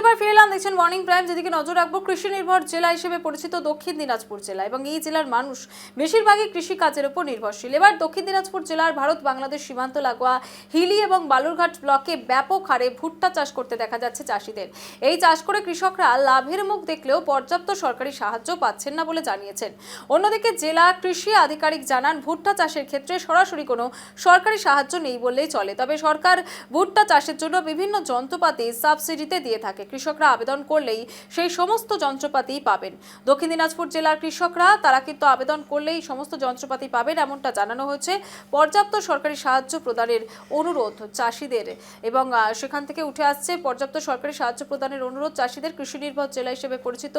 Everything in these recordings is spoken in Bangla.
একবার ফিরে এলাম, দেখছেন মর্নিং প্রাইম। যেদিকে নজর রাখবো, কৃষি নির্ভর জেলা হিসেবে পরিচিত দক্ষিণ দিনাজপুর জেলা, এবং এই জেলার মানুষ বেশিরভাগই কৃষি কাজের উপর নির্ভরশীল। এবার দক্ষিণ দিনাজপুর জেলার ভারত বাংলাদেশ সীমান্ত লাগোয়া হিলি এবং বালুরঘাট ব্লকে ব্যাপক হারে ভুট্টা চাষ করতে দেখা যাচ্ছে চাষিদের। এই চাষ করে কৃষকরা লাভের মুখ দেখলেও পর্যাপ্ত সরকারি সাহায্য পাচ্ছেন না বলে জানিয়েছেন। অন্যদিকে জেলা কৃষি আধিকারিক জানান, ভুট্টা চাষের ক্ষেত্রে সরাসরি কোনো সরকারি সাহায্য নেই বললেই চলে, তবে সরকার ভুট্টা চাষের জন্য বিভিন্ন যন্ত্রপাতি সাবসিডিতে দিয়ে থাকে। কৃষকরা আবেদন করলেই সেই সমস্ত যন্ত্রপাতি পাবেন। দক্ষিণ দিনাজপুর জেলার কৃষকরা তারা কিন্তু আবেদন করলেই সমস্ত যন্ত্রপাতি পাবেন, এমনটা জানানো হয়েছে। পর্যাপ্ত সরকারি সাহায্য প্রদানের অনুরোধ চাষিদের, এবং সেখান থেকে উঠে আসছে পর্যাপ্ত সরকারি সাহায্য প্রদানের অনুরোধ চাষিদের। কৃষি নির্ভর জেলা হিসেবে পরিচিত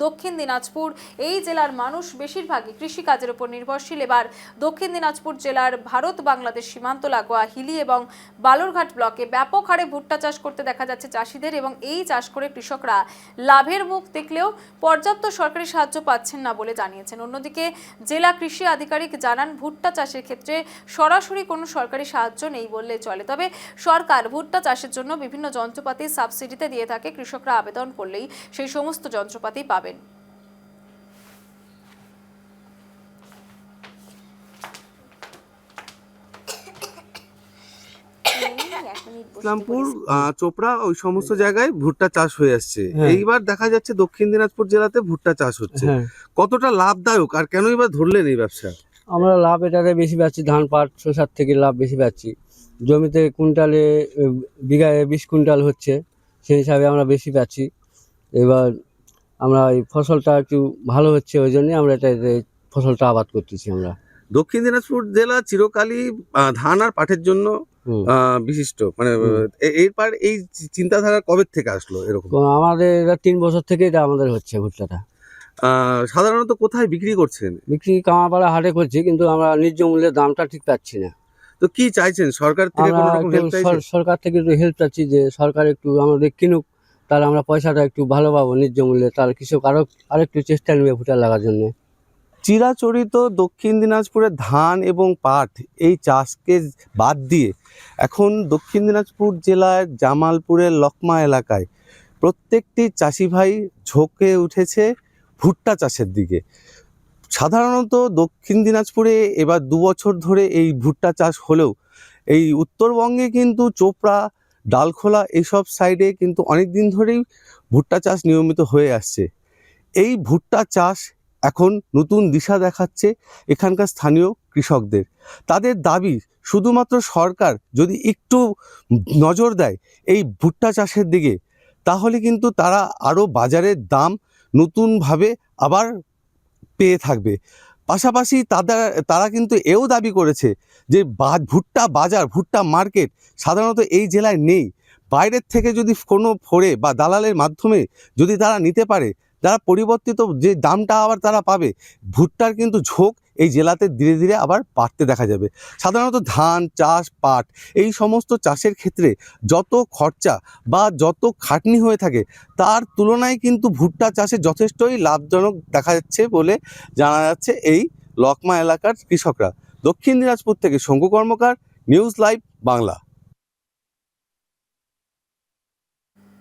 দক্ষিণ দিনাজপুর, এই জেলার মানুষ বেশিরভাগই কৃষিকাজের উপর নির্ভরশীল। এবার দক্ষিণ দিনাজপুর জেলার ভারত বাংলাদেশ সীমান্ত লাগোয়া হিলি এবং বালুরঘাট ব্লকে ব্যাপক হারে ভুট্টা চাষ করতে দেখা যাচ্ছে চাষিদের, এবং এই চাষ করে কৃষকরা লাভের মুখ দেখলেও পর্যাপ্ত সরকারি সাহায্য পাচ্ছেন না বলে জানিয়েছেন। অন্যদিকে জেলা কৃষি আধিকারিক জানান, ভুট্টা চাষের ক্ষেত্রে সরাসরি কোনো সরকারি সাহায্য নেই বললে চলে, তবে সরকার ভুট্টা চাষের জন্য বিভিন্ন যন্ত্রপাতি সাবসিডিতে দিয়ে থাকে। কৃষকরা আবেদন করলেই সেই সমস্ত যন্ত্রপাতি পাবেন। ইসলামপুর, চোপড়া, ওই সমস্ত জায়গায় ভুট্টা চাষ হয়ে আসছে। এইবার দেখা যাচ্ছে দক্ষিণ দিনাজপুর জেলাতে ভুট্টা চাষ হচ্ছে। কতটা লাভদায়ক আর কেন এবার ধরলেন এই ব্যবসা? আমরা লাভ এটাতে বেশি পাচ্ছি, ধান পাট শসার থেকে লাভ বেশি পাচ্ছি। জমিতে কুইন্টালে বিঘায় 20 কুইন্টাল হচ্ছে, সেই হিসাবে আমরা বেশি পাচ্ছি। এবার আমরা এই ফসলটা একটু ভালো হচ্ছে, ওই জন্যই আমরা এটাতে ফসলটা আবাদ করতেছি। আমরা দক্ষিণ দিনাজপুর জেলা চিরকালই ধান আর পাটের জন্য বিশিষ্ট, মানে এরপর এই চিন্তাধারা কবে থেকে আসলো এরকম? আমাদের 3 বছর থেকে এটা আমাদের হচ্ছে ভুট্টাটা। সাধারণত কোথায় বিক্রি করছেন? বিক্রি কামারপাড়া হাটে করছি, কিন্তু আমরা ন্যায্য মূল্যের দামটা ঠিক পাচ্ছি না। তো কি চাইছেন, সরকার থেকে কোনো রকম হেল্প চাইছেন? সরকার থেকে একটু হেল্প চাচ্ছি, যে সরকার একটু আমাদের কিনুক, তাহলে আমরা পয়সাটা একটু ভালো পাবো ন্যায্য মূল্যে, তাহলে কৃষক আরেকটু চেষ্টা নেবে ভুট্টা লাগার জন্য। চিরাচরিত দক্ষিণ দিনাজপুরে ধান এবং পাট এই চাষকে বাদ দিয়ে এখন দক্ষিণ দিনাজপুর জেলার জামালপুরের লকমা এলাকায় প্রত্যেকটি চাষি ভাই ঝোঁকে উঠেছে ভুট্টা চাষের দিকে। সাধারণত দক্ষিণ দিনাজপুরে এবার 2 বছর ধরে এই ভুট্টা চাষ হলেও এই উত্তরবঙ্গে কিন্তু চোপড়া, ডালখোলা এইসব সাইডে কিন্তু অনেক দিন ধরেই ভুট্টা চাষ নিয়মিত হয়ে আসছে। এই ভুট্টা চাষ এখন নতুন দিশা দেখাচ্ছে এখানকার স্থানীয় কৃষকদের। তাদের দাবি, শুধুমাত্র সরকার যদি একটু নজর দেয় এই ভুট্টা চাষের দিকে, তাহলে কিন্তু তারা আরও বাজারের দাম নতুনভাবে আবার পেয়ে থাকবে। পাশাপাশি তারা কিন্তু এও দাবি করেছে যে ভুট্টা বাজার, ভুট্টা মার্কেট সাধারণত এই জেলায় নেই। বাইরের থেকে যদি কোনো ফোরে বা দালালের মাধ্যমে যদি তারা নিতে পারে, তারা পরিবর্তিত যে দামটা আবার তারা পাবে, ভুট্টার কিন্তু ঝোঁক এই জেলাতে ধীরে ধীরে আবার বাড়তে দেখা যাবে। সাধারণত ধান চাষ, পাট এই সমস্ত চাষের ক্ষেত্রে যত খরচা বা যত খাটনি হয়ে থাকে, তার তুলনায় কিন্তু ভুট্টা চাষে যথেষ্টই লাভজনক দেখা যাচ্ছে বলে জানা যাচ্ছে এই লকমা এলাকার কৃষকরা। দক্ষিণ দিনাজপুর থেকে শঙ্কু কর্মকার, নিউজ লাইভ বাংলা।